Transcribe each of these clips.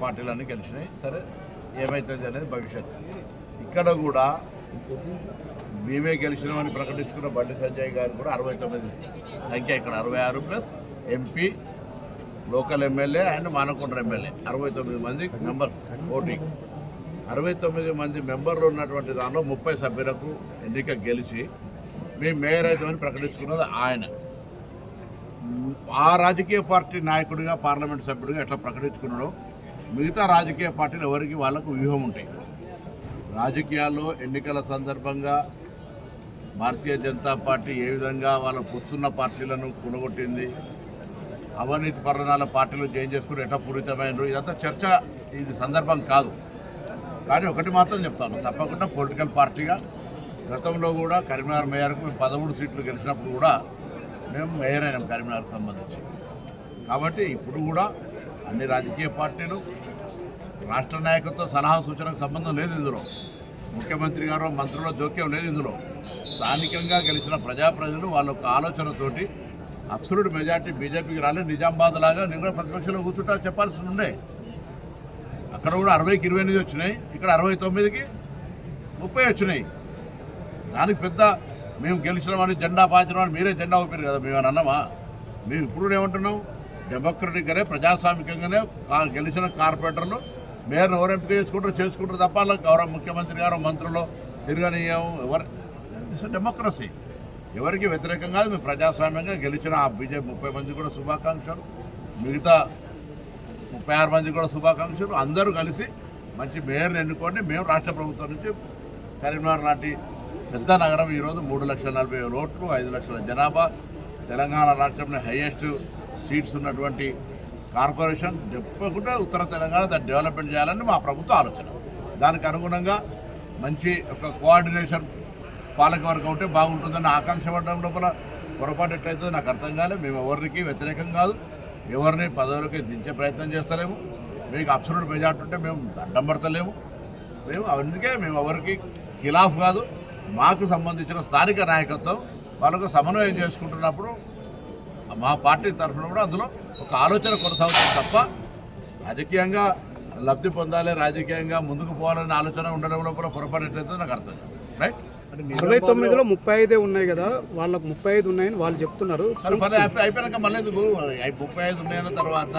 పార్టీలన్నీ గెలిచినాయి. సరే ఏమవుతుంది అనేది భవిష్యత్తు. ఇక్కడ కూడా మేమే గెలిచినామని ప్రకటించుకున్న బండి సంజయ్ గారు కూడా 69 సంఖ్య, ఇక్కడ 66 plus MP, local MLA and Manakonda MLA 69 మంది మెంబర్స్ ఓటింగ్. 69 మంది మెంబర్లు ఉన్నటువంటి దానిలో 30 సభ్యులకు ఎన్నిక గెలిచి మేము మేయర్ అవుతామని ప్రకటించుకున్నది ఆయన. ఆ రాజకీయ పార్టీ నాయకుడిగా పార్లమెంట్ సభ్యుడిగా ఎట్లా ప్రకటించుకున్నాడో మిగతా రాజకీయ పార్టీలు ఎవరికి వాళ్ళకు వ్యూహం ఉంటాయి. రాజకీయాల్లో ఎన్నికల సందర్భంగా భారతీయ జనతా పార్టీ ఏ విధంగా వాళ్ళ పొత్తున్న పార్టీలను కూలగొట్టింది, అవినీతి పరిణామాల పార్టీలు చేంజ్ చేసుకుని ఎట్లా పూరితమైనరు, ఇదంతా చర్చ ఇది సందర్భం కాదు. కానీ ఒకటి మాత్రం చెప్తాను, తప్పకుండా పొలిటికల్ పార్టీగా గతంలో కూడా కరీంనగర్ మేయర్కు మేము 13 సీట్లు గెలిచినప్పుడు కూడా మేము మేయర్ అయినాం కరీంనగర్కు సంబంధించి. కాబట్టి ఇప్పుడు కూడా అన్ని రాజకీయ పార్టీలు రాష్ట్ర నాయకత్వ సలహా సూచనకు సంబంధం లేదు. ఇందులో ముఖ్యమంత్రి గారు మంత్రుల జోక్యం లేదు. ఇందులో స్థానికంగా గెలిచిన ప్రజాప్రతినిధులు వాళ్ళ ఒక ఆలోచనతోటి అబ్సల్యూట్ మెజార్టీ బీజేపీకి రాలేదు. నిజామాబాద్ లాగా నేను కూడా ప్రతిపక్షంలో కూర్చుంటా చెప్పాల్సి ఉండే. అక్కడ కూడా 60కి 28 వచ్చినాయి, ఇక్కడ 69కి 30 వచ్చినాయి. దానికి పెద్ద మేము గెలిచినామని జెండా పాచినామని మీరే జెండా ఊపారు కదా. మేము అన్నామా? మేము ఇప్పుడు ఏమంటున్నాం, డెమోక్రటిక్గానే ప్రజాస్వామికంగానే గెలిచిన కార్పొరేటర్లు మేయర్ను ఎవరు ఎంపిక చేసుకుంటారు తప్ప గౌరవ ముఖ్యమంత్రి గారు మంత్రులు తిరగనీయం ఎవరు. డెమోక్రసీ ఎవరికి వ్యతిరేకంగా మేము ప్రజాస్వామ్యంగా గెలిచిన ఆ బీజేపీ 30 మంది కూడా శుభాకాంక్షలు, మిగతా 36 మంది కూడా శుభాకాంక్షలు. అందరూ కలిసి మంచి మేయర్ని ఎన్నుకోండి. మేము రాష్ట్ర ప్రభుత్వం నుంచి కరీంనగర్ లాంటి పెద్ద నగరం ఈరోజు 3,40,000 ఓట్లు, 5 లక్షల జనాభా, తెలంగాణ రాష్ట్రంలో హైయెస్ట్ సీట్స్ ఉన్నటువంటి కార్పొరేషన్, తప్పకుండా ఉత్తర తెలంగాణ దాన్ని డెవలప్మెంట్ చేయాలని మా ప్రభుత్వ ఆలోచన. దానికి అనుగుణంగా మంచి ఒక కోఆర్డినేషన్ పాలకవర్గం ఉంటే బాగుంటుందని ఆకాంక్ష పడడం లోపల పొరపాటు ఎట్లయితే నాకు అర్థం కాలేదు. మేము ఎవరికి వ్యతిరేకం కాదు, ఎవరిని పదవులకి దించే ప్రయత్నం చేస్తలేము. మీకు అబ్సల్యూట్ మెజార్టీ ఉంటే మేము అడ్డం పడతలేము. మేము అందుకే మేము ఎవరికి ఖిలాఫ్ కాదు. మాకు సంబంధించిన స్థానిక నాయకత్వం వాళ్ళకు సమన్వయం చేసుకుంటున్నప్పుడు మా పార్టీ తరఫున కూడా అందులో ఒక ఆలోచన కొనసాగుతుంది తప్ప రాజకీయంగా లబ్ధి పొందాలి, రాజకీయంగా ముందుకు పోవాలనే ఆలోచన ఉండడం లోపల పొరపాటు ఎట్లయితే నాకు అర్థం కాదు. రైట్. 69లో 35 ఉన్నాయి కదా, వాళ్ళకు 35 ఉన్నాయని వాళ్ళు చెప్తున్నారు. అయిపోయాక మళ్ళీ ఎందుకు 35 ఉన్నాయన్న తర్వాత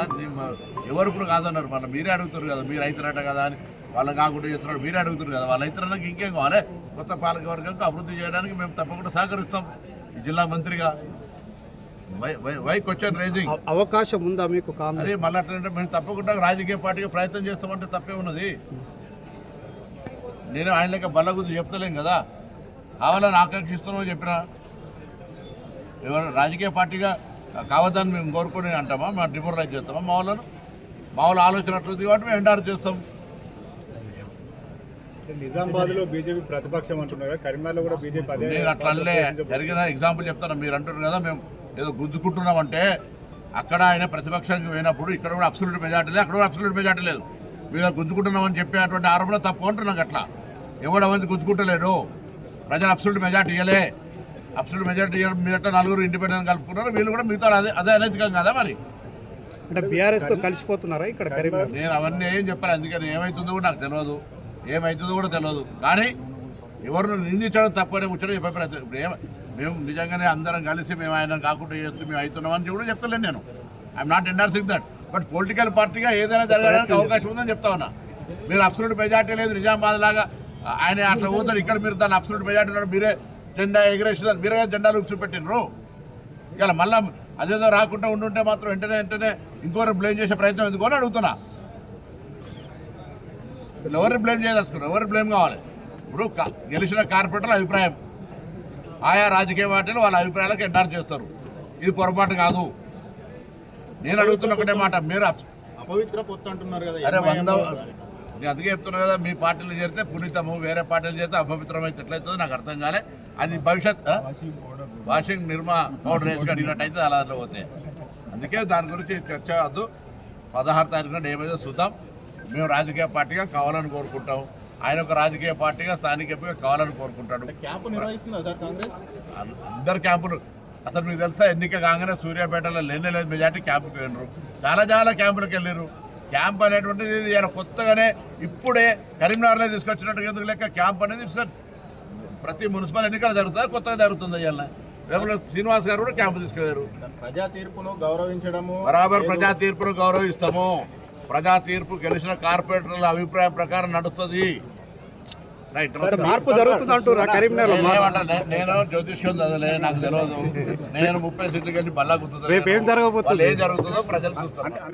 ఎవరు ఇప్పుడు కాదన్నారు. మళ్ళీ మీరే అడుగుతారు కదా, మీరు అవుతారట కదా అని వాళ్ళని కాకుండా చేస్తున్నాడు, మీరే అడుగుతారు కదా. వాళ్ళు అవుతారన్నాక ఇంకేం కావాలి? కొత్త పాలక వర్గానికి అభివృద్ధి చేయడానికి మేము తప్పకుండా సహకరిస్తాం. ఈ జిల్లా మంత్రిగా వై క్వశ్చన్ రైజింగ్ అవకాశం ఉందా మీకు? అదే మళ్ళీ అట్లంటే మేము తప్పకుండా రాజకీయ పార్టీగా ప్రయత్నం చేస్తామంటే తప్పే ఉన్నది. నేను ఆయన లెక్క బల్ల గురించి చెప్తలేం కదా, కావాలని ఆకాంక్షిస్తున్నామని చెప్పినా. ఎవరు రాజకీయ పార్టీగా కావద్దని మేము కోరుకొని అంటామా? మేము డిమోరలైజ్ చేస్తామా? మా వాళ్ళ ఆలోచన అట్లుంది కాబట్టి మేము ఎండార్ చేస్తాం. నిజామాబాద్లో బీజేపీ ప్రతిపక్షం అంటున్నారు, కరీంనగర్లో కూడా బీజేపీ. నేను అట్లనే జరిగిన ఎగ్జాంపుల్ చెప్తాను. మీరు అంటారు కదా మేము ఏదో గుంజుకుంటున్నామంటే, అక్కడ ఆయన ప్రతిపక్షానికి పోయినప్పుడు ఇక్కడ కూడా అబ్సల్యూట్ మెజార్టీ లేదు, అక్కడ కూడా అబ్సల్యూట్ మెజార్టీ లేదు. మీరు గుంజుకుంటున్నామని చెప్పేటువంటి ఆరోపణ తప్పు అంటున్నాం. అట్లా ఎవడమంది గుంజుకుంటలేడు. ప్రజలు అబ్సల్యూట్ మెజార్టీ ఇవ్వలే. అబ్సల్యూట్ మెజార్టీ ఇవ్వాలి. మీరు అట్లా 4 ఇండిపెండెంట్ కలుపుకున్నారు, వీళ్ళు కూడా మిగతా అదే అనైతికం కదా. మరి అంటే బీఆర్ఎస్తో కలిసిపోతున్నారా ఇక్కడ కరీంనగర్? నేను అవన్నీ ఏం చెప్పాను. అందుకని ఏమవుతుందో కూడా నాకు తెలియదు, ఏమవుతుందో కూడా తెలియదు. కానీ ఎవరిని నిందించడం తప్పనే ముచ్చడం చెప్పారు. ఇప్పుడు మేము నిజంగానే అందరం కలిసి మేము ఆయన కాకుండా చేస్తూ మేము అవుతున్నామని కూడా చెప్తలేను. నేను I'm not endorsing that. But political పార్టీగా ఏదైనా జరగడానికి అవకాశం ఉందని చెప్తా ఉన్నా. మీరు అబ్సల్యూట్ మెజార్టీ లేదు నిజామాబాద్ లాగా ఆయన అట్లా పోతారు, ఇక్కడ మీరు దాన్ని అబ్సల్యూట్ మెజార్టీ ఉన్నాడు, మీరే జెండా ఎగరేసి మీరే జెండాలు చూపెట్టినరు. ఇలా మళ్ళీ అదేదో రాకుండా ఉండుంటే మాత్రం వెంటనే ఇంకోరు బ్లేమ్ చేసే ప్రయత్నం ఎందుకు అని అడుగుతున్నా. ఎవరిని బ్లేమ్ చేయదలుచుకున్నారు? ఎవరిని బ్లేమ్ కావాలి? ఇప్పుడు గెలిచిన కార్పొరేటర్ల అభిప్రాయం, ఆయా రాజకీయ పార్టీలు వాళ్ళ అభిప్రాయాలకు ఎండార్ చేస్తారు. ఇది పొరపాటు కాదు. నేను అడుగుతున్న ఒకటే మాట, మీరు అపవిత్ర పొత్తు అంటున్నారు కదా. అరే నేను అందుకే చెప్తున్నా కదా, మీ పార్టీలు చేరితే పునీతము, వేరే పార్టీలు చేస్తే అపవిత్రమైతే ఎట్లయితుందో నాకు అర్థం కాలే. అది భవిష్యత్ వాషింగ్ నిర్మా పౌడర్ వేసి అడిగినట్టయితే అలా పోతాయి. అందుకే దాని గురించి చర్చ వద్దు. 16 తారీఖున ఏమైతే చూద్దాం. మేము రాజకీయ పార్టీగా కావాలని కోరుకుంటాం, ఆయన ఒక రాజకీయ పార్టీగా స్థానిక ఎంపీగా కావాలని కోరుకుంటాడు. అందరు క్యాంపులు అసలు మీకు తెలుసా, ఎన్నిక కాగానే సూర్యాపేటలో లేనే లేదు మెజార్టీ క్యాంపుకి వెళ్ళరు. చాలా క్యాంపులకు వెళ్ళారు. క్యాంప్ అనేటువంటిది ఈయన కొత్తగానే ఇప్పుడే కరీంనగర్లో తీసుకొచ్చినట్టు ఎందుకు లెక్క క్యాంప్ అనేది ప్రతి మున్సిపల్ ఎన్నికలు జరుగుతుంది, కొత్తగా జరుగుతుంది. ఇవాళ రేపు శ్రీనివాస్ గారు కూడా క్యాంపు తీసుకెళ్లారు. ప్రజా తీర్పును గౌరవించడము బరాబర్ ప్రజా తీర్పును గౌరవిస్తాము. ప్రజా తీర్పు గెలిచిన కార్పొరేటర్ల అభిప్రాయం ప్రకారం నడుస్తుంది. రైట్. మార్పు జరుగుతుంది అంటారా కరీంనగర్లో? నేను జ్యోతిష్యం చదవలే, నాకు తెలియదు. నేను 30 సీట్లు కలిసి బల్లా గుర్తుంది. రేపు ఏం జరగబోతుంది? ఏం జరుగుతుందో ప్రజలు చూస్తారు.